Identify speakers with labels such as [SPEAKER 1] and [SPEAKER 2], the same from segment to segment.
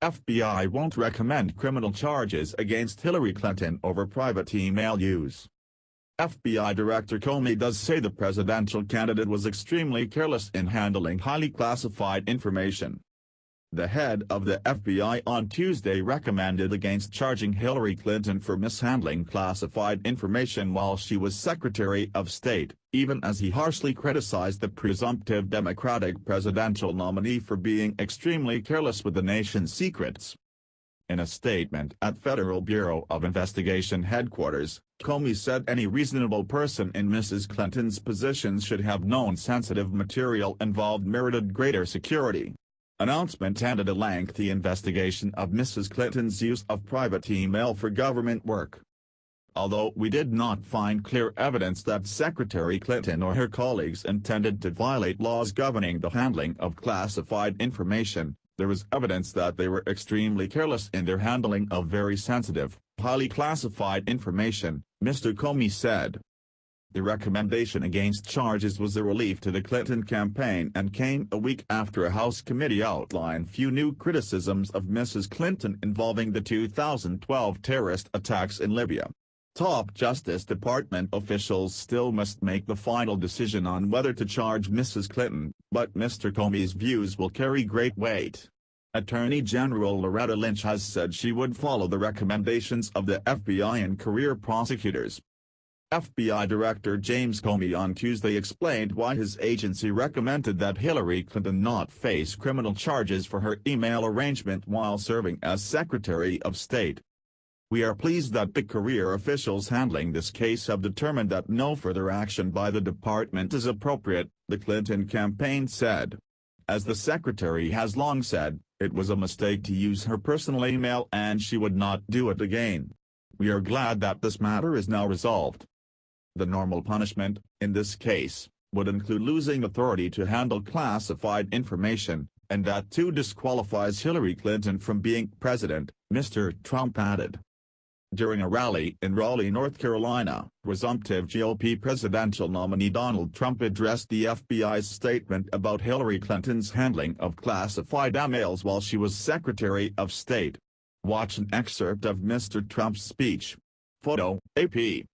[SPEAKER 1] FBI won't recommend criminal charges against Hillary Clinton over private email use. FBI Director Comey does say the presidential candidate was extremely careless in handling highly classified information. The head of the FBI on Tuesday recommended against charging Hillary Clinton for mishandling classified information while she was Secretary of State, even as he harshly criticized the presumptive Democratic presidential nominee for being extremely careless with the nation's secrets. In a statement at Federal Bureau of Investigation headquarters, Comey said any reasonable person in Mrs. Clinton's position should have known sensitive material involved merited greater security. Announcement ended a lengthy investigation of Mrs. Clinton's use of private email for government work. Although we did not find clear evidence that Secretary Clinton or her colleagues intended to violate laws governing the handling of classified information, there was evidence that they were extremely careless in their handling of very sensitive, highly classified information, Mr. Comey said. The recommendation against charges was a relief to the Clinton campaign and came a week after a House committee outlined few new criticisms of Mrs. Clinton involving the 2012 terrorist attacks in Libya. Top Justice Department officials still must make the final decision on whether to charge Mrs. Clinton, but Mr. Comey's views will carry great weight. Attorney General Loretta Lynch has said she would follow the recommendations of the FBI and career prosecutors. FBI Director James Comey on Tuesday explained why his agency recommended that Hillary Clinton not face criminal charges for her email arrangement while serving as Secretary of State. "We are pleased that the career officials handling this case have determined that no further action by the department is appropriate," the Clinton campaign said. As the secretary has long said, it was a mistake to use her personal email and she would not do it again. "We are glad that this matter is now resolved." The normal punishment, in this case, would include losing authority to handle classified information, and that too disqualifies Hillary Clinton from being president, Mr. Trump added. During a rally in Raleigh, North Carolina, presumptive GOP presidential nominee Donald Trump addressed the FBI's statement about Hillary Clinton's handling of classified emails while she was Secretary of State. Watch an excerpt of Mr. Trump's speech. Photo, AP.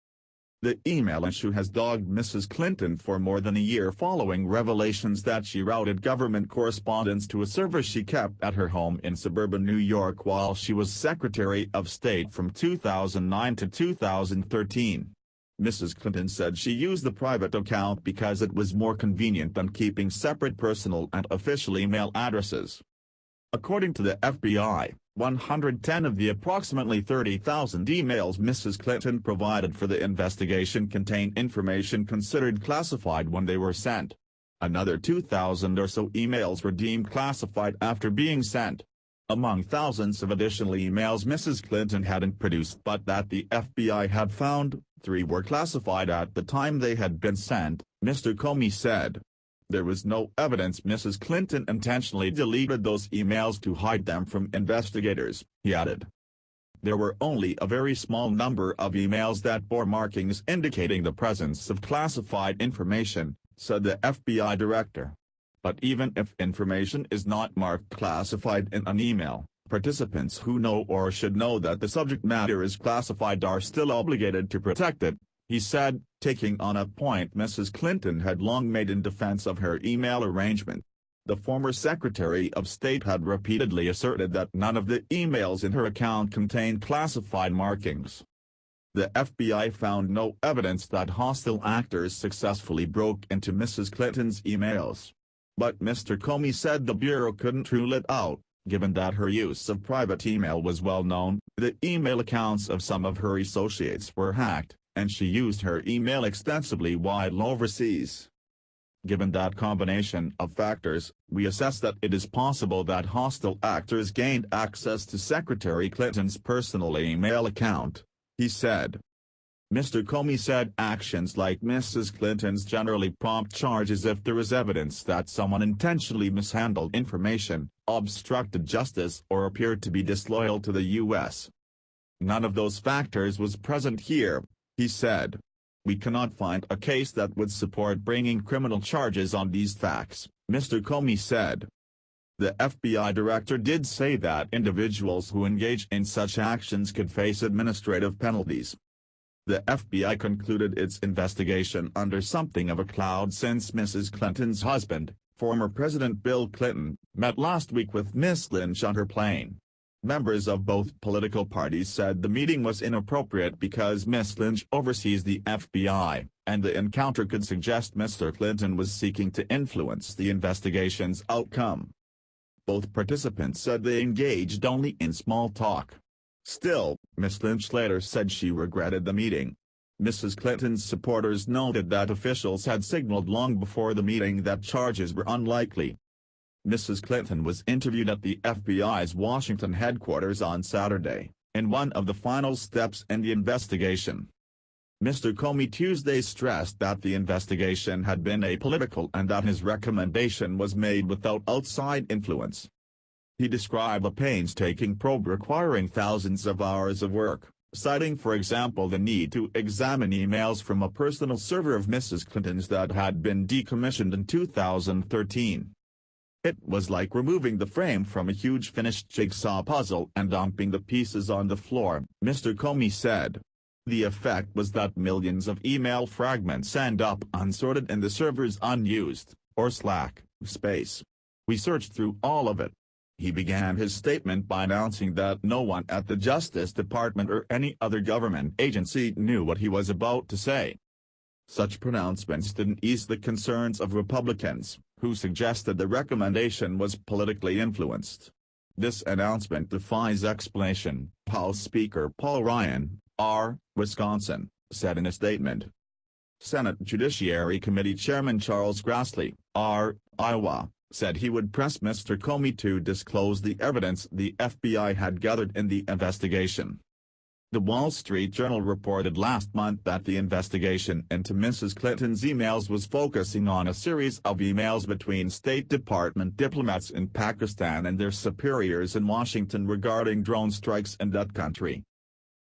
[SPEAKER 1] The email issue has dogged Mrs. Clinton for more than a year following revelations that she routed government correspondence to a server she kept at her home in suburban New York while she was Secretary of State from 2009 to 2013. Mrs. Clinton said she used the private account because it was more convenient than keeping separate personal and official email addresses. According to the FBI, 110 of the approximately 30,000 emails Mrs. Clinton provided for the investigation contained information considered classified when they were sent. Another 2,000 or so emails were deemed classified after being sent. Among thousands of additional emails Mrs. Clinton hadn't produced but that the FBI had found, 3 were classified at the time they had been sent, Mr. Comey said. There was no evidence Mrs. Clinton intentionally deleted those emails to hide them from investigators, he added. There were only a very small number of emails that bore markings indicating the presence of classified information, said the FBI director. But even if information is not marked classified in an email, participants who know or should know that the subject matter is classified are still obligated to protect it, he said, taking on a point Mrs. Clinton had long made in defense of her email arrangement. The former Secretary of State had repeatedly asserted that none of the emails in her account contained classified markings. The FBI found no evidence that hostile actors successfully broke into Mrs. Clinton's emails. But Mr. Comey said the Bureau couldn't rule it out, given that her use of private email was well known. The email accounts of some of her associates were hacked, and she used her email extensively while overseas. Given that combination of factors, we assess that it is possible that hostile actors gained access to Secretary Clinton's personal email account, he said. Mr. Comey said actions like Mrs. Clinton's generally prompt charges if there is evidence that someone intentionally mishandled information, obstructed justice or appeared to be disloyal to the U.S. None of those factors was present here, he said. We cannot find a case that would support bringing criminal charges on these facts, Mr. Comey said. The FBI director did say that individuals who engage in such actions could face administrative penalties. The FBI concluded its investigation under something of a cloud since Mrs. Clinton's husband, former President Bill Clinton, met last week with Ms. Lynch on her plane. Members of both political parties said the meeting was inappropriate because Ms. Lynch oversees the FBI, and the encounter could suggest Mr. Clinton was seeking to influence the investigation's outcome. Both participants said they engaged only in small talk. Still, Ms. Lynch later said she regretted the meeting. Mrs. Clinton's supporters noted that officials had signaled long before the meeting that charges were unlikely. Mrs. Clinton was interviewed at the FBI's Washington headquarters on Saturday, in one of the final steps in the investigation. Mr. Comey Tuesday stressed that the investigation had been apolitical and that his recommendation was made without outside influence. He described a painstaking probe requiring thousands of hours of work, citing for example the need to examine emails from a personal server of Mrs. Clinton's that had been decommissioned in 2013. It was like removing the frame from a huge finished jigsaw puzzle and dumping the pieces on the floor, Mr. Comey said. The effect was that millions of email fragments end up unsorted in the server's unused, or Slack, space. We searched through all of it. He began his statement by announcing that no one at the Justice Department or any other government agency knew what he was about to say. Such pronouncements didn't ease the concerns of Republicans, who suggested the recommendation was politically influenced. This announcement defies explanation, House Speaker Paul Ryan, R., Wisconsin, said in a statement. Senate Judiciary Committee Chairman Charles Grassley, R., Iowa, said he would press Mr. Comey to disclose the evidence the FBI had gathered in the investigation. The Wall Street Journal reported last month that the investigation into Mrs. Clinton's emails was focusing on a series of emails between State Department diplomats in Pakistan and their superiors in Washington regarding drone strikes in that country.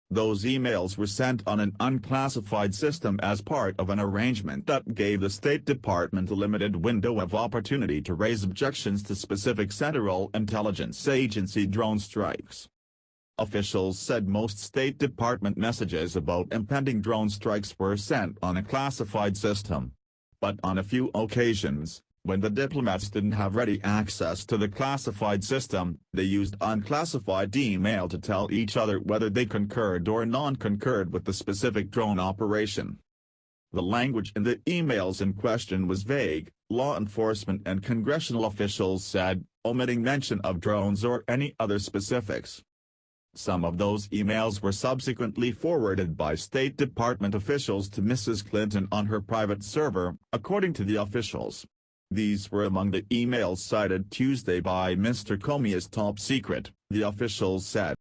[SPEAKER 1] Those emails were sent on an unclassified system as part of an arrangement that gave the State Department a limited window of opportunity to raise objections to specific Central Intelligence Agency drone strikes. Officials said most State Department messages about impending drone strikes were sent on a classified system. But on a few occasions, when the diplomats didn't have ready access to the classified system, they used unclassified email to tell each other whether they concurred or non-concurred with the specific drone operation. The language in the emails in question was vague, law enforcement and congressional officials said, omitting mention of drones or any other specifics. Some of those emails were subsequently forwarded by State Department officials to Mrs. Clinton on her private server, according to the officials. These were among the emails cited Tuesday by Mr. Comey as top secret, the officials said.